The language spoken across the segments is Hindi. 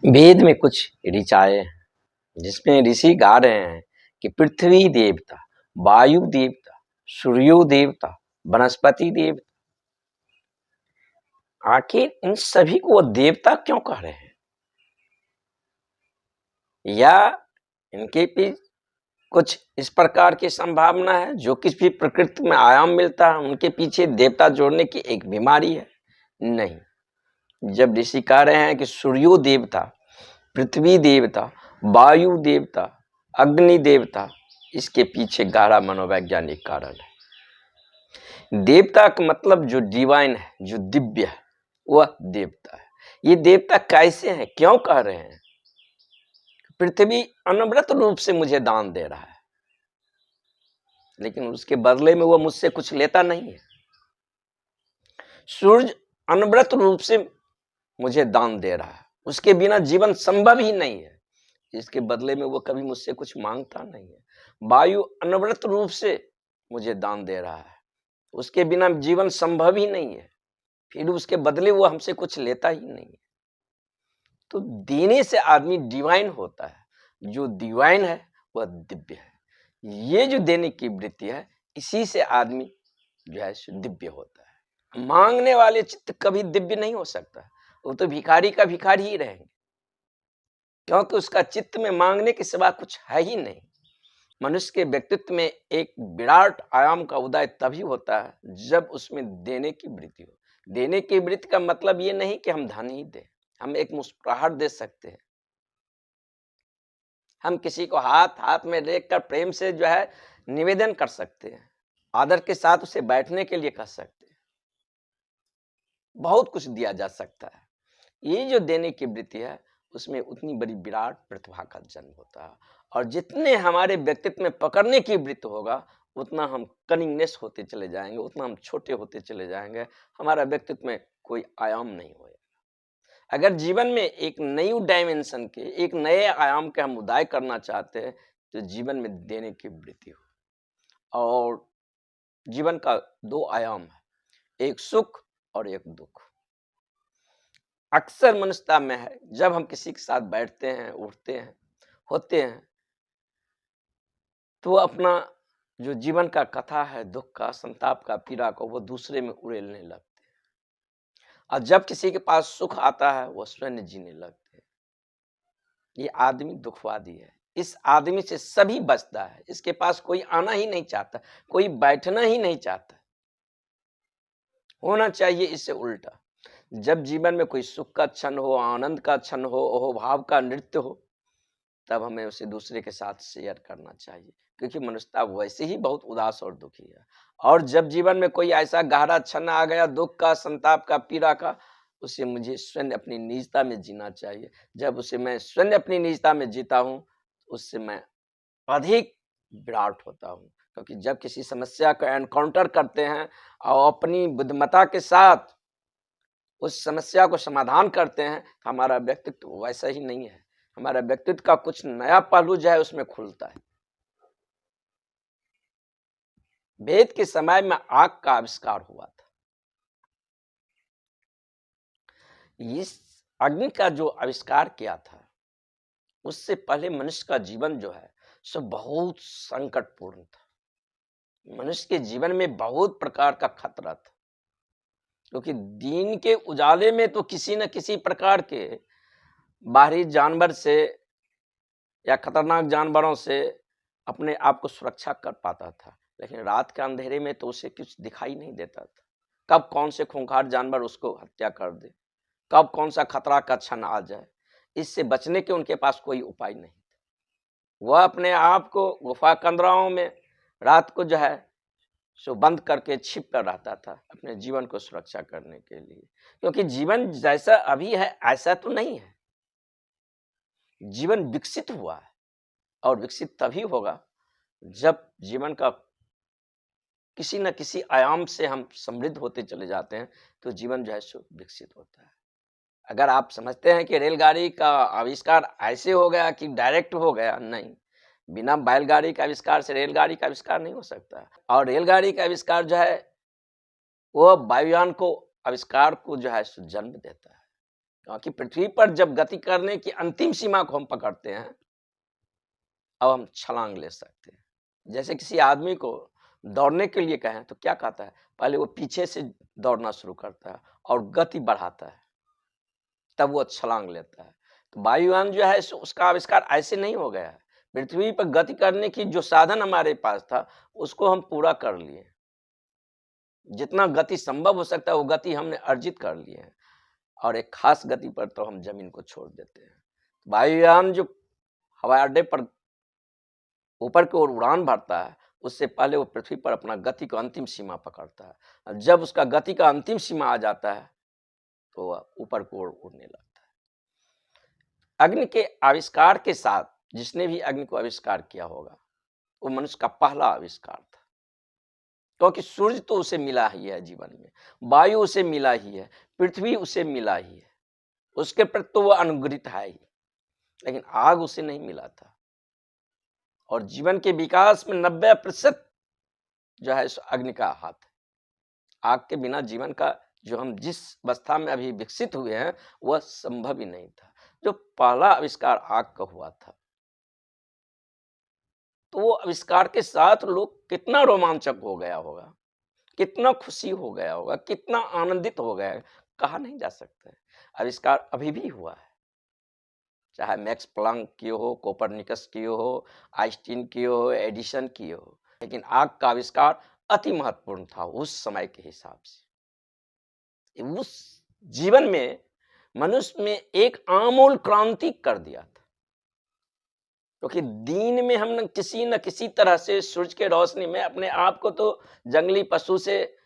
वेद में कुछ ऋचाएँ हैं, जिसमें ऋषि गा रहे हैं कि पृथ्वी देवता, वायु देवता, सूर्यो देवता, वनस्पति देवता, आखिर इन सभी को वो देवता क्यों कह रहे हैं? या इनके भी कुछ इस प्रकार की संभावना है, जो किसी भी प्रकृति में आयाम मिलता है उनके पीछे देवता जोड़ने की एक बीमारी है? नहीं। जब ऋषि कह रहे हैं कि सूर्यो देवता, पृथ्वी देवता, वायु देवता, अग्नि देवता, इसके पीछे गहरा मनोवैज्ञानिक कारण है। देवता का मतलब जो डिवाइन है, जो दिव्य है, वह देवता है। ये देवता कैसे हैं, क्यों कह रहे हैं? पृथ्वी अनवरत रूप से मुझे दान दे रहा है, लेकिन उसके बदले में वह मुझसे कुछ लेता नहीं है। सूर्य अनवरत रूप से मुझे दान दे रहा है, उसके बिना जीवन संभव ही नहीं है। इसके बदले में वो कभी मुझसे कुछ मांगता नहीं है। वायु अनवरत रूप से मुझे दान दे रहा है, उसके बिना जीवन संभव ही नहीं है, फिर उसके बदले वो हमसे कुछ लेता ही नहीं है। तो देने से आदमी डिवाइन होता है, जो डिवाइन है वह दिव्य है। ये जो देने की वृत्ति है, इसी से आदमी जो है दिव्य होता है। मांगने वाले चित्त कभी दिव्य नहीं हो सकता, वो तो भिखारी का भिखारी ही रहेंगे, क्योंकि उसका चित्त में मांगने के सिवा कुछ है ही नहीं। मनुष्य के व्यक्तित्व में एक विराट आयाम का उदय तभी होता है जब उसमें देने की वृत्ति हो। देने की वृत्ति का मतलब ये नहीं कि हम धन ही दें, हम एक मुस्कुराहट दे सकते हैं, हम किसी को हाथ हाथ में लेकर प्रेम से जो है निवेदन कर सकते हैं, आदर के साथ उसे बैठने के लिए कह सकते हैं, बहुत कुछ दिया जा सकता है। ये जो देने की वृत्ति है, उसमें उतनी बड़ी विराट प्रतिभा का जन्म होता है, और जितने हमारे व्यक्तित्व में पकड़ने की वृत्ति होगा, उतना हम कनिंगनेस होते चले जाएंगे, उतना हम छोटे होते चले जाएंगे, हमारा व्यक्तित्व में कोई आयाम नहीं होगा। अगर जीवन में एक नई डायमेंशन के, एक नए आयाम के हम उदय करना चाहते हैं, तो जीवन में देने की वृत्ति हो। और जीवन का दो आयाम है, एक सुख और एक दुख। अक्सर मनुष्यता में है, जब हम किसी के साथ बैठते हैं, उठते हैं, होते हैं, तो अपना जो जीवन का कथा है, दुख का, संताप का, पीड़ा को, वो दूसरे में उड़ेलने लगते हैं। और जब किसी के पास सुख आता है, वो स्वयं जीने लगते हैं। ये आदमी दुखवादी है, इस आदमी से सभी बचता है, इसके पास कोई आना ही नहीं चाहता, कोई बैठना ही नहीं चाहता। होना चाहिए इससे उल्टा। जब जीवन में कोई सुख का क्षण हो, आनंद का क्षण हो, अहोभाव का नृत्य हो, तब हमें उसे दूसरे के साथ शेयर करना चाहिए, क्योंकि मनुष्यता वैसे ही बहुत उदास और दुखी है। और जब जीवन में कोई ऐसा गहरा क्षण आ गया, दुख का, संताप का, पीड़ा का, उसे मुझे स्वयं अपनी निजता में जीना चाहिए। जब उसे मैं स्वयं अपनी निजता में जीता हूँ, उससे मैं अधिक विराट होता हूँ। क्योंकि जब किसी समस्या का एनकाउंटर करते हैं और अपनी बुद्धिमत्ता के साथ उस समस्या को समाधान करते हैं, तो हमारा व्यक्तित्व वैसा ही नहीं है, हमारा व्यक्तित्व का कुछ नया पहलू जो है उसमें खुलता है। वेद के समय में आग का आविष्कार हुआ था। इस अग्नि का जो आविष्कार किया था, उससे पहले मनुष्य का जीवन जो है सो बहुत संकटपूर्ण था। मनुष्य के जीवन में बहुत प्रकार का खतरा था, क्योंकि दिन के उजाले में तो किसी न किसी प्रकार के बाहरी जानवर से या खतरनाक जानवरों से अपने आप को सुरक्षा कर पाता था, लेकिन रात के अंधेरे में तो उसे कुछ दिखाई नहीं देता था। कब कौन से खूंखार जानवर उसको हत्या कर दे, कब कौन सा खतरा का क्षण आ जाए, इससे बचने के उनके पास कोई उपाय नहीं था। वह अपने आप को गुफा कंदराओं में रात को जो है सो बंद करके छिप कर रहता था, अपने जीवन को सुरक्षा करने के लिए। क्योंकि जीवन जैसा अभी है ऐसा तो नहीं है, जीवन विकसित हुआ है, और विकसित तभी होगा जब जीवन का किसी न किसी आयाम से हम समृद्ध होते चले जाते हैं, तो जीवन जो है सो विकसित होता है। अगर आप समझते हैं कि रेलगाड़ी का आविष्कार ऐसे हो गया कि डायरेक्ट हो गया, नहीं, बिना बैलगाड़ी के आविष्कार से रेलगाड़ी का आविष्कार नहीं हो सकता। और रेलगाड़ी का आविष्कार जो है वो वायुयान को आविष्कार को जो है सो जन्म देता है, क्योंकि पृथ्वी पर जब गति करने की अंतिम सीमा को हम पकड़ते हैं, अब हम छलांग ले सकते हैं। जैसे किसी आदमी को दौड़ने के लिए कहें तो क्या कहता है, पहले वो पीछे से दौड़ना शुरू करता है और गति बढ़ाता है, तब वो छलांग लेता है। तो वायुयान जो है उसका आविष्कार ऐसे नहीं हो गया है। पृथ्वी पर गति करने की जो साधन हमारे पास था, उसको हम पूरा कर लिए। जितना गति संभव हो सकता है वो गति हमने अर्जित कर लिए है, और एक खास गति पर तो हम जमीन को छोड़ देते हैं। वायुयान जो हवाई अड्डे पर ऊपर की ओर उड़ान भरता है, उससे पहले वो पृथ्वी पर अपना गति का अंतिम सीमा पकड़ता है, और जब उसका गति का अंतिम सीमा आ जाता है तो वह ऊपर की ओर उड़ने लगता है। अग्नि के आविष्कार के साथ जिसने भी अग्नि को आविष्कार किया होगा, वो मनुष्य का पहला आविष्कार था, क्योंकि सूर्य तो उसे मिला ही है जीवन में, वायु उसे मिला ही है, पृथ्वी उसे मिला ही है, उसके प्रति तो वह अनुग्रहित है ही, लेकिन आग उसे नहीं मिला था। और जीवन के विकास में 90% जो है अग्नि का हाथ है। आग के बिना जीवन का जो हम जिस अवस्था में अभी विकसित हुए हैं वह संभव ही नहीं था। जो पहला आविष्कार आग का हुआ था, तो वो आविष्कार के साथ लोग कितना रोमांचक हो गया होगा, कितना खुशी हो गया होगा, कितना आनंदित हो गया है, कहा नहीं जा सकता है। आविष्कार अभी भी हुआ है, चाहे मैक्स प्लांक किए हो, कोपरनिकस किए हो, आइंस्टीन किए हो, एडिसन किए हो, लेकिन आग का आविष्कार अति महत्वपूर्ण था उस समय के हिसाब से। उस जीवन में मनुष्य में एक आमूल क्रांति कर दिया था, क्योंकि दिन में हम किसी न किसी तरह से सूरज के रोशनी में अपने आप को तो जंगली पशु से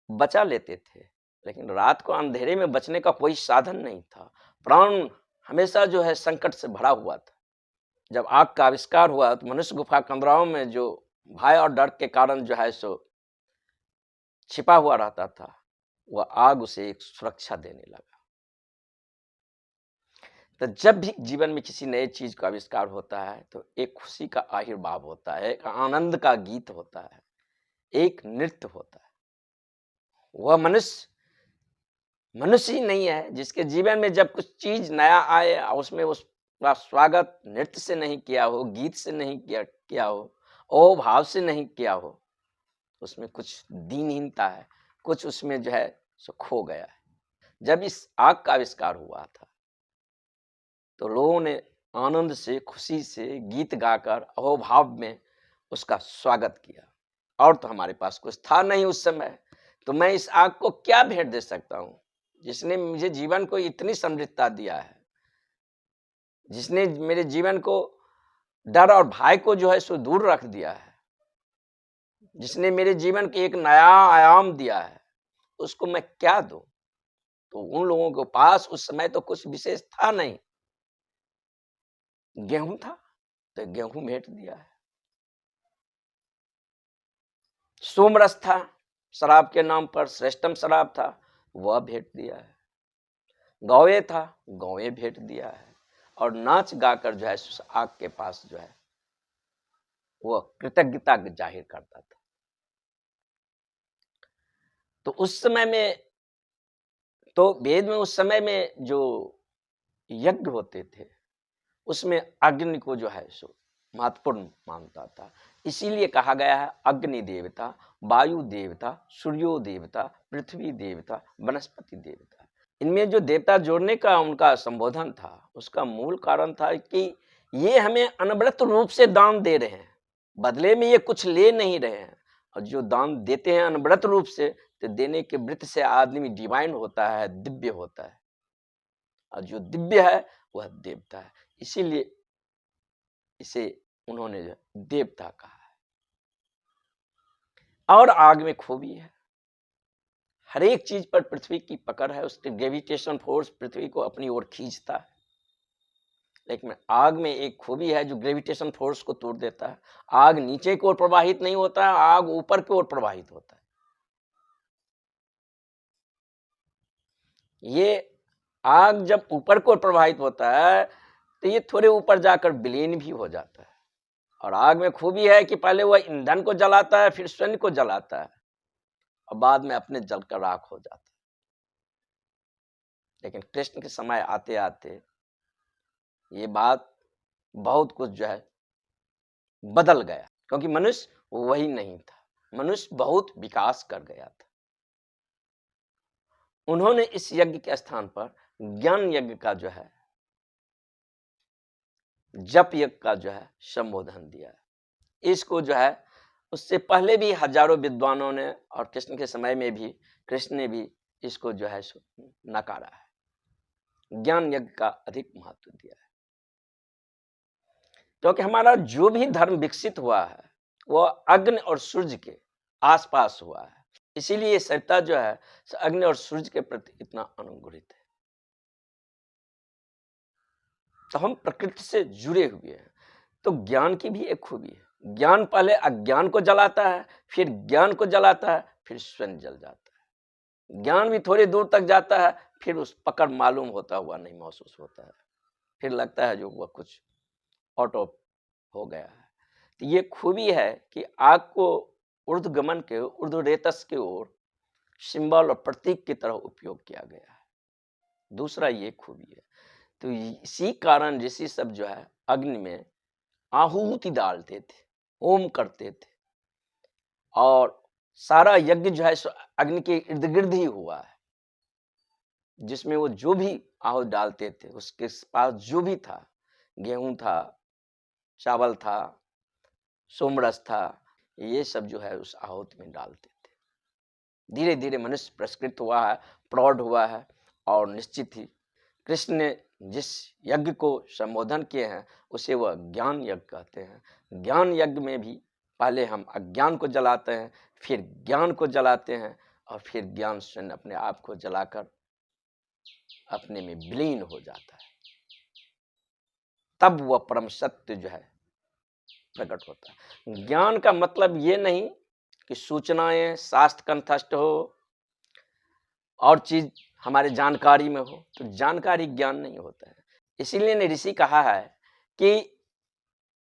बचा लेते थे, लेकिन रात को अंधेरे में बचने का कोई साधन नहीं था। प्राण हमेशा जो है संकट से भरा हुआ था। जब आग का आविष्कार हुआ तो मनुष्य गुफा कमराओं में जो भय और डर के कारण जो है सो छिपा हुआ रहता था, वह आग उसे एक सुरक्षा देने लगा। तो जब भी जीवन में किसी नए चीज का आविष्कार होता है तो एक खुशी का आविर्भाव होता है, एक आनंद का गीत होता है, एक नृत्य होता है। वह मनुष्य ही नहीं है जिसके जीवन में जब कुछ चीज नया आए उसमें उसका स्वागत नृत्य से नहीं किया हो, गीत से नहीं किया हो, ओ भाव से नहीं किया हो, उसमें कुछ दीनहीनता है, कुछ उसमें जो है सो खो गया है। जब इस आग का आविष्कार हुआ था तो लोगों ने आनंद से, खुशी से गीत गाकर अहोभाव में उसका स्वागत किया। और तो हमारे पास कुछ था नहीं उस समय, तो मैं इस आग को क्या भेंट दे सकता हूं, जिसने मुझे जीवन को इतनी समृद्धता दिया है, जिसने मेरे जीवन को डर और भय को जो है सो दूर रख दिया है, जिसने मेरे जीवन को एक नया आयाम दिया है, उसको मैं क्या दूं। तो उन लोगों के पास उस समय तो कुछ विशेष था नहीं, गेहूं था तो गेहूं भेंट दिया है, सोमरस था शराब के नाम पर, श्रेष्ठम शराब था, वह भेंट दिया है, गौए था, गौए भेंट दिया है, और नाच गाकर जो है आग के पास जो है वह कृतज्ञता जाहिर करता था। तो उस समय में तो वेद में उस समय में जो यज्ञ होते थे उसमें अग्नि को जो है सो महत्वपूर्ण मानता था। इसीलिए कहा गया है अग्नि देवता, वायु देवता, सूर्यो देवता, पृथ्वी देवता, वनस्पति देवता। इनमें जो देवता जोड़ने का उनका संबोधन था, उसका मूल कारण था कि ये हमें अनवरत रूप से दान दे रहे हैं, बदले में ये कुछ ले नहीं रहे हैं। और जो दान देते हैं अनवरत रूप से, तो देने के वृत्त से आदमी डिवाइन होता है, दिव्य होता है, और जो दिव्य है वह देवता है। इसीलिए इसे उन्होंने देवता कहा है। और आग में खूबी है, हर एक चीज पर पृथ्वी की पकड़ है, उसके ग्रेविटेशन फोर्स पृथ्वी को अपनी ओर खींचता है। लेकिन आग में एक खूबी है जो ग्रेविटेशन फोर्स को तोड़ देता है। आग नीचे की ओर प्रवाहित नहीं होता है, आग ऊपर की ओर प्रवाहित होता है। ये आग जब ऊपर की ओर प्रवाहित होता है तो ये थोड़े ऊपर जाकर विलीन भी हो जाता है। और आग में खूबी है कि पहले वह ईंधन को जलाता है, फिर स्वयं को जलाता है, और बाद में अपने जलकर राख हो जाता है। लेकिन कृष्ण के समय आते आते ये बात बहुत कुछ जो है बदल गया, क्योंकि मनुष्य वही नहीं था, मनुष्य बहुत विकास कर गया था। उन्होंने इस यज्ञ के स्थान पर ज्ञान यज्ञ का जो है, जप यज्ञ का जो है संबोधन दिया। इसको जो है उससे पहले भी हजारों विद्वानों ने और कृष्ण के समय में भी कृष्ण ने भी इसको जो है नकारा है, ज्ञान यज्ञ का अधिक महत्व दिया है। क्योंकि हमारा जो भी धर्म विकसित हुआ है वह अग्नि और सूर्य के आसपास हुआ है, इसीलिए सभ्यता जो है अग्नि और सूर्य के प्रति इतना अनुग्रहित है। तो हम प्रकृति से जुड़े हुए हैं। तो ज्ञान की भी एक खूबी है, ज्ञान पहले अज्ञान को जलाता है, फिर ज्ञान को जलाता है, फिर स्वयं जल जाता है। ज्ञान भी थोड़ी दूर तक जाता है, फिर उस पकड़ मालूम होता हुआ नहीं महसूस होता है, फिर लगता है जो वह कुछ ऑटो हो गया है। तो ये खूबी है कि आग को ऊर्ध्वगमन के ऊर्ध्वरेतस की ओर सिंबल और प्रतीक की तरह उपयोग किया गया है। दूसरा ये खूबी है। तो इसी कारण ऋषि सब जो है अग्नि में आहुति डालते थे, होम करते थे, और सारा यज्ञ जो है अग्नि के इर्द गिर्द ही हुआ है, जिसमें वो जो भी आहुति डालते थे उसके पास जो भी था, गेहूं था, चावल था, सोमरस था, ये सब जो है उस आहुति में डालते थे। धीरे धीरे मनुष्य पुरस्कृत हुआ है, प्रौढ़ हुआ है, और निश्चित ही कृष्ण ने जिस यज्ञ को संबोधन किए हैं उसे वह ज्ञान यज्ञ कहते हैं। ज्ञान यज्ञ में भी पहले हम अज्ञान को जलाते हैं, फिर ज्ञान को जलाते हैं, और फिर ज्ञान स्वयं अपने आप को जलाकर अपने में विलीन हो जाता है। तब वह परम सत्य जो है प्रकट होता है। ज्ञान का मतलब ये नहीं कि सूचनाएं शास्त्र कंठस्थ हो और चीज हमारे जानकारी में हो, तो जानकारी ज्ञान नहीं होता है। इसीलिए ने ऋषि कहा है कि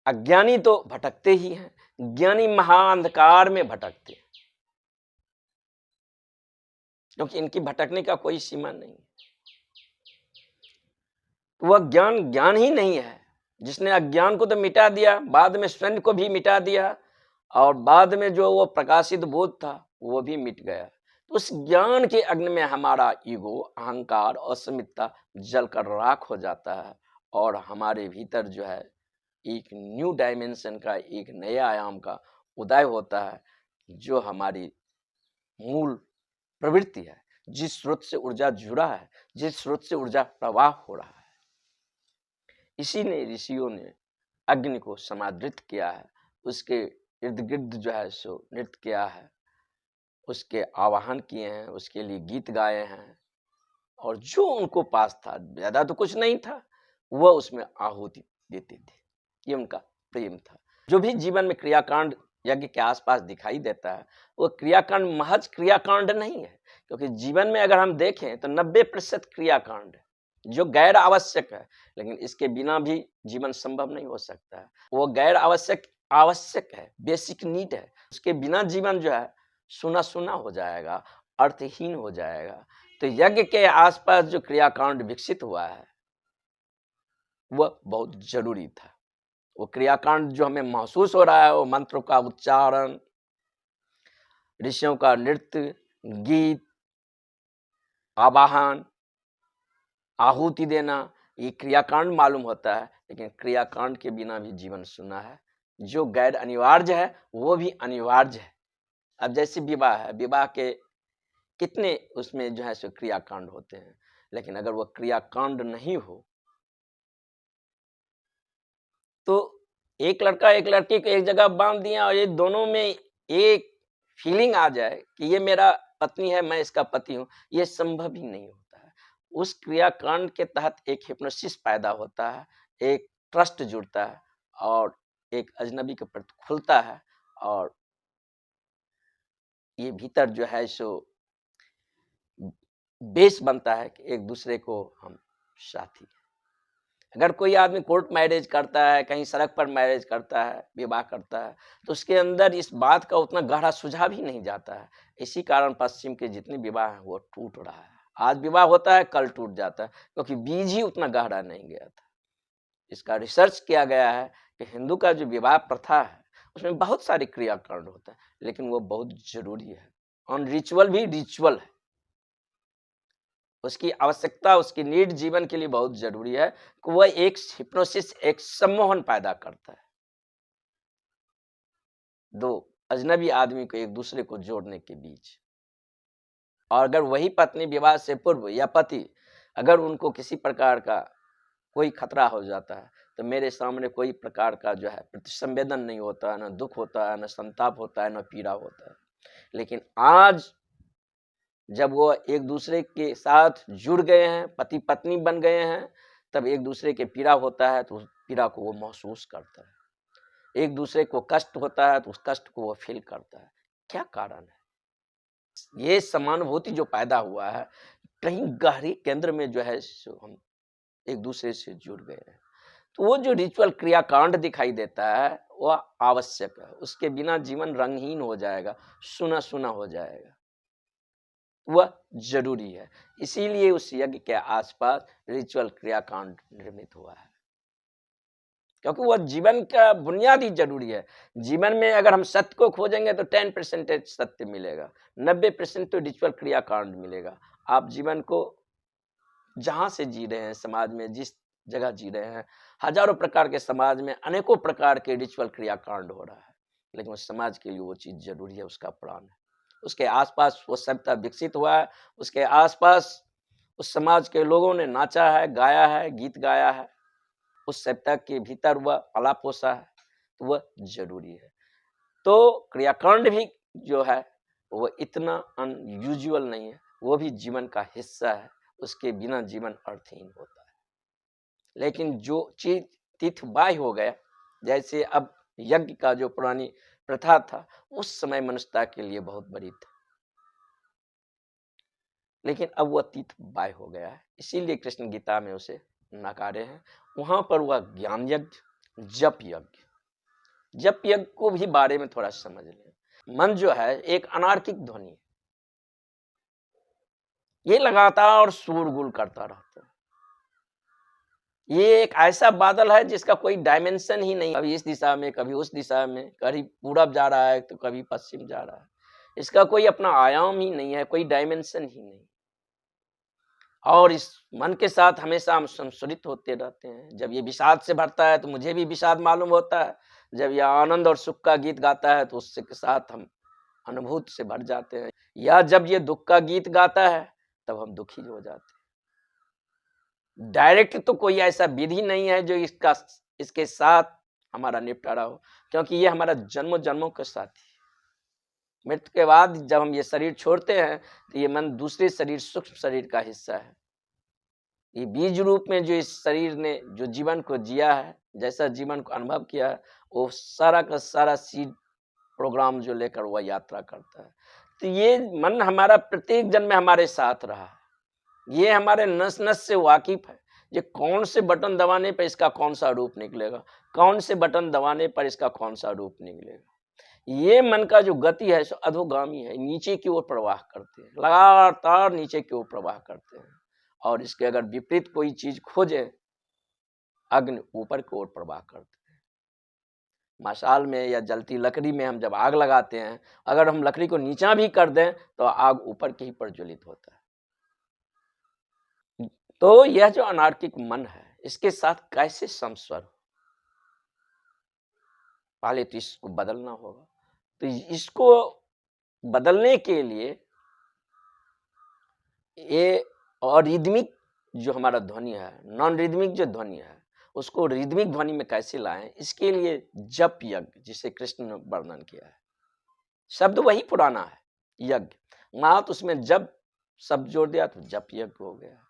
अज्ञानी तो भटकते ही हैं, ज्ञानी महाअंधकार में भटकते हैं, क्योंकि इनकी भटकने का कोई सीमा नहीं है। वह ज्ञान ज्ञान ही नहीं है, जिसने अज्ञान को तो मिटा दिया, बाद में स्वयं को भी मिटा दिया, और बाद में जो वो प्रकाशित बोध था वो भी मिट गया। तो उस ज्ञान के अग्नि में हमारा ईगो, अहंकार, अस्मिता जलकर राख हो जाता है, और हमारे भीतर जो है एक न्यू डायमेंशन का, एक नए आयाम का उदय होता है, जो हमारी मूल प्रवृत्ति है, जिस स्रोत से ऊर्जा जुड़ा है, जिस स्रोत से ऊर्जा प्रवाह हो रहा है। इसी ने ऋषियों ने अग्नि को समादृत किया है, उसके इर्द गिर्द जो है सो नृत्य किया है, उसके आवाहन किए हैं, उसके लिए गीत गाए हैं, और जो उनको पास था, ज्यादा तो कुछ नहीं था, वह उसमें आहुति देते थे। ये उनका प्रेम था। जो भी जीवन में क्रियाकांड यज्ञ के आसपास दिखाई देता है, वो क्रियाकांड महज क्रियाकांड नहीं है, क्योंकि जीवन में अगर हम देखें तो 90% क्रियाकांड है जो गैर आवश्यक है, लेकिन इसके बिना भी जीवन संभव नहीं हो सकता है। वो गैर आवश्यक आवश्यक है, बेसिक नीड है, उसके बिना जीवन जो है सुना सुना हो जाएगा, अर्थहीन हो जाएगा। तो यज्ञ के आसपास जो क्रियाकांड विकसित हुआ है वह बहुत जरूरी था। वो क्रियाकांड जो हमें महसूस हो रहा है, वो मंत्रों का उच्चारण, ऋषियों का नृत्य, गीत, आवाहन, आहुति देना, ये क्रियाकांड मालूम होता है, लेकिन क्रियाकांड के बिना भी जीवन सुना है। जो गैर अनिवार्य है वो भी अनिवार्य है। अब जैसे विवाह है, विवाह के कितने उसमें जो है सो क्रियाकांड होते हैं, लेकिन अगर वो क्रियाकांड नहीं हो तो एक लड़का एक लड़की को एक जगह बांध दिया और ये दोनों में एक फीलिंग आ जाए कि ये मेरा पत्नी है, मैं इसका पति हूं, ये संभव ही नहीं होता है। उस क्रियाकांड के तहत एक हिप्नोसिस पैदा होता है, एक ट्रस्ट जुड़ता है, और एक अजनबी के प्रति खुलता है, और ये भीतर जो है सो बेस बनता है कि एक दूसरे को हम साथी। अगर कोई आदमी कोर्ट मैरिज करता है, कहीं सड़क पर मैरिज करता है, विवाह करता है, तो उसके अंदर इस बात का उतना गहरा सुझाव ही नहीं जाता है। इसी कारण पश्चिम के जितने विवाह हैं वो टूट रहा है, आज विवाह होता है, कल टूट जाता है, क्योंकि बीज ही उतना गहरा नहीं गया था। इसका रिसर्च किया गया है कि हिंदू का जो विवाह प्रथा है उसमें बहुत सारे क्रियाकांड होता है, लेकिन वो बहुत जरूरी है। अनरिचुअल भी रिचुअल है, उसकी आवश्यकता, उसकी नीड जीवन के लिए बहुत जरूरी है कि वह एक हिप्नोसिस, एक सम्मोहन पैदा करता है दो अजनबी आदमी को एक दूसरे को जोड़ने के बीच। और अगर वही पत्नी विवाह से पूर्व या पति अगर उनको किसी प्रकार का कोई खतरा हो जाता है तो मेरे सामने कोई प्रकार का जो है प्रतिसंवेदन नहीं होता है, न दुख होता है, न संताप होता है, न पीड़ा होता है। लेकिन आज जब वो एक दूसरे के साथ जुड़ गए हैं, पति पत्नी बन गए हैं, तब एक दूसरे के पीड़ा होता है तो उस पीड़ा को वो महसूस करता है, एक दूसरे को कष्ट होता है तो उस कष्ट को वो फील करता है। क्या कारण है? ये समानुभूति जो पैदा हुआ है, कहीं गहरी केंद्र में जो है हम एक दूसरे से जुड़ गए हैं। तो वो जो रिचुअल क्रियाकांड दिखाई देता है वह आवश्यक है, उसके बिना जीवन रंगहीन हो जाएगा, सुना सुना हो जाएगा, वह जरूरी है। इसीलिए उस यज्ञ के आसपास रिचुअल क्रियाकांड निर्मित हुआ है, क्योंकि वह जीवन का बुनियादी जरूरी है। जीवन में अगर हम सत्य को खोजेंगे तो 10% सत्य मिलेगा, 90% तो रिचुअल क्रियाकांड मिलेगा। आप जीवन को जहां से जी रहे हैं, समाज में जिस जगह जी रहे हैं, हजारों प्रकार के समाज में अनेकों प्रकार के रिचुअल क्रियाकांड हो रहा है, लेकिन उस समाज के लिए वो चीज जरूरी है, उसका प्राण है। उसके आसपास वो सभ्यता विकसित हुआ है, उसके आसपास उस समाज के लोगों ने नाचा है, गाया है, गीत गाया है, उस सभ्यता के भीतर वह पला पोसा है, तो वह जरूरी है। तो क्रियाकांड भी जो है वो इतना अनयूजुअल नहीं है, वो भी जीवन का हिस्सा है, उसके बिना जीवन अर्थहीन होता है। लेकिन जो चीज तिथ बाह्य हो गया, जैसे अब यज्ञ का जो पुरानी प्रथा था उस समय मनुष्यता के लिए बहुत बड़ी था, लेकिन अब वह तिथ बाह्य हो गया है, इसीलिए कृष्ण गीता में उसे नकारे हैं। वहां पर वह ज्ञान यज्ञ, जप यज्ञ, जप यज्ञ को भी बारे में थोड़ा समझ लें। मन जो है एक अनार्किक ध्वनि है, ये लगातार शोरगुल करता रहता है। ये एक ऐसा बादल है जिसका कोई डायमेंशन ही नहीं, कभी इस दिशा में, कभी उस दिशा में, कभी पूरब जा रहा है तो कभी पश्चिम जा रहा है। इसका कोई अपना आयाम ही नहीं है, कोई डायमेंशन ही नहीं। और इस मन के साथ हमेशा हम संशोधित होते रहते हैं। जब ये विषाद से भरता है तो मुझे भी विषाद मालूम होता है, जब यह आनंद और सुख का गीत गाता है तो उसके साथ हम अनुभूत से भर जाते हैं, या जब ये दुख का गीत गाता है तब हम दुखी हो जाते हैं। डायरेक्ट तो कोई ऐसा विधि नहीं है जो इसके साथ हमारा निपटारा हो, क्योंकि ये हमारा जन्मों जन्मों के साथी। मृत्यु के बाद जब हम ये शरीर छोड़ते हैं तो ये मन दूसरे शरीर, सूक्ष्म शरीर का हिस्सा है। ये बीज रूप में जो इस शरीर ने जो जीवन को जिया है, जैसा जीवन को अनुभव किया है, वो सारा का सारा सीड प्रोग्राम जो लेकर वह यात्रा करता है। तो ये मन हमारा प्रत्येक जन्म में हमारे साथ रहा है, ये हमारे नस नस से वाकिफ है। ये कौन से बटन दबाने पर इसका कौन सा रूप निकलेगा, कौन से बटन दबाने पर इसका कौन सा रूप निकलेगा। ये मन का जो गति है सो अधोगामी है, नीचे की ओर प्रवाह करते हैं, लगातार नीचे की ओर प्रवाह करते हैं। और इसके अगर विपरीत कोई चीज खोजे, अग्नि ऊपर की ओर प्रवाह करते हैं। मशाल में या जलती लकड़ी में हम जब आग लगाते हैं, अगर हम लकड़ी को नीचा भी कर दें तो आग ऊपर के ही प्रज्वलित होता है। तो यह जो अनार्किक मन है, इसके साथ कैसे समस्वर हो, पहले तो इसको बदलना होगा। तो इसको बदलने के लिए ये और रिदमिक जो हमारा ध्वनि है, नॉन रिदमिक जो ध्वनि है, उसको रिदमिक ध्वनि में कैसे लाएं, इसके लिए जप यज्ञ, जिसे कृष्ण ने वर्णन किया है। शब्द वही पुराना है, यज्ञ, मात उसमें जब शब्द जोड़ दिया तो जप यज्ञ हो गया।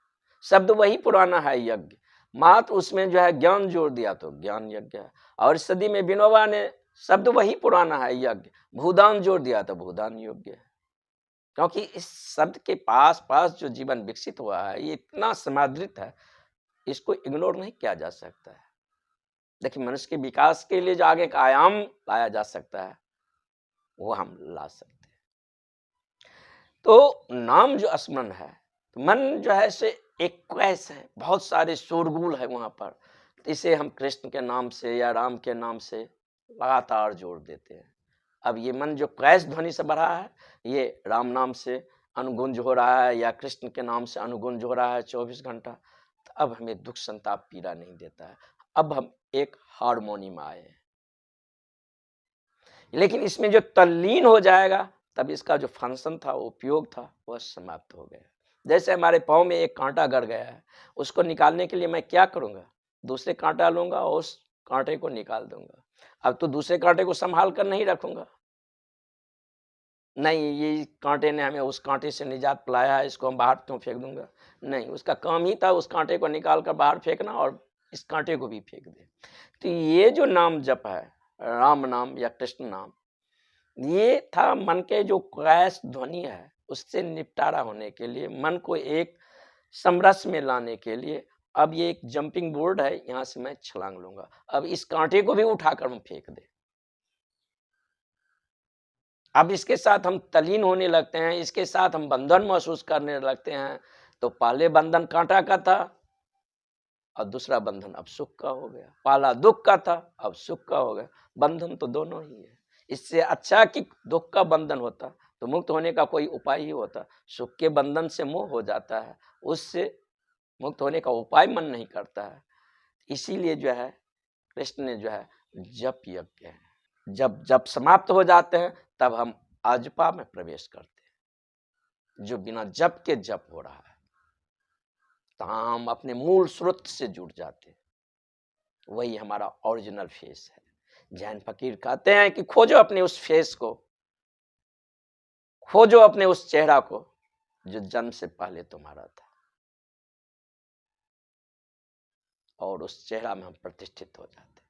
शब्द वही पुराना है, यज्ञ, मात्र उसमें जो है ज्ञान जोड़ दिया तो ज्ञान यज्ञ है। और इस सदी में विनोबा ने शब्द वही पुराना है, यज्ञ, भूदान जोड़ दिया तो भूदान योग्य है। क्योंकि इस शब्द के पास पास जो जीवन विकसित हुआ है ये इतना समादृत है, इसको इग्नोर नहीं किया जा सकता है। देखिए, मनुष्य के विकास के लिए जो आगे का आयाम लाया जा सकता है वो हम ला सकते हैं। तो नाम जो स्मरण है, मन जो है से एक क्वैस है, बहुत सारे शोरगुल है वहां पर, तो इसे हम कृष्ण के नाम से या राम के नाम से लगातार जोड़ देते हैं। अब ये मन जो क्वैस ध्वनि से भरा है, ये राम नाम से अनुगुंज हो रहा है या कृष्ण के नाम से अनुगुंज हो रहा है 24 घंटा, तो अब हमें दुख संताप पीड़ा नहीं देता है। अब हम एक हार्मोनी में आए हैं। लेकिन इसमें जो तल्लीन हो जाएगा, तब इसका जो फंक्शन था, उपयोग था, वह समाप्त हो गया। जैसे हमारे पाँव में एक कांटा गड़ गया है, उसको निकालने के लिए मैं क्या करूंगा? दूसरे कांटा लूंगा और उस कांटे को निकाल दूंगा। अब तो दूसरे कांटे को संभाल कर नहीं रखूंगा, नहीं ये कांटे ने हमें उस कांटे से निजात पिलाया है, इसको हम बाहर क्यों फेंक दूंगा? नहीं, उसका काम ही था उस कांटे को निकाल कर बाहर फेंकना और इस कांटे को भी फेंक दे। तो ये जो नाम जप है, राम नाम या कृष्ण नाम, ये था मन के जो क्रैश ध्वनि है, उससे निपटारा होने के लिए, मन को एक समरस में लाने के लिए। अब ये एक जंपिंग बोर्ड है, यहां से मैं छलांग लूंगा। अब इस कांटे को भी उठाकर हम फेंक दे। अब इसके साथ हम तल्लीन होने लगते हैं, इसके साथ हम बंधन महसूस करने लगते हैं। तो पहले बंधन कांटा का था और दूसरा बंधन अब सुख का हो गया। पहला दुख का था, अब सुख का हो गया। बंधन तो दोनों ही है। इससे अच्छा कि दुख का बंधन होता तो मुक्त होने का कोई उपाय ही होता। सुख के बंधन से मोह हो जाता है, उससे मुक्त होने का उपाय मन नहीं करता है। इसीलिए जो है कृष्ण ने जो है जप यज्ञ है, जब जब समाप्त हो जाते हैं तब हम आजपा में प्रवेश करते हैं, जो बिना जप के जप हो रहा है। तो हम अपने मूल स्रोत से जुड़ जाते हैं, वही हमारा ओरिजिनल फेस है। जैन फकीर कहते हैं कि खोजो अपने उस फेस को, खोजो अपने उस चेहरा को जो जन्म से पहले तुम्हारा था, और उस चेहरा में हम प्रतिष्ठित हो जाते हैं।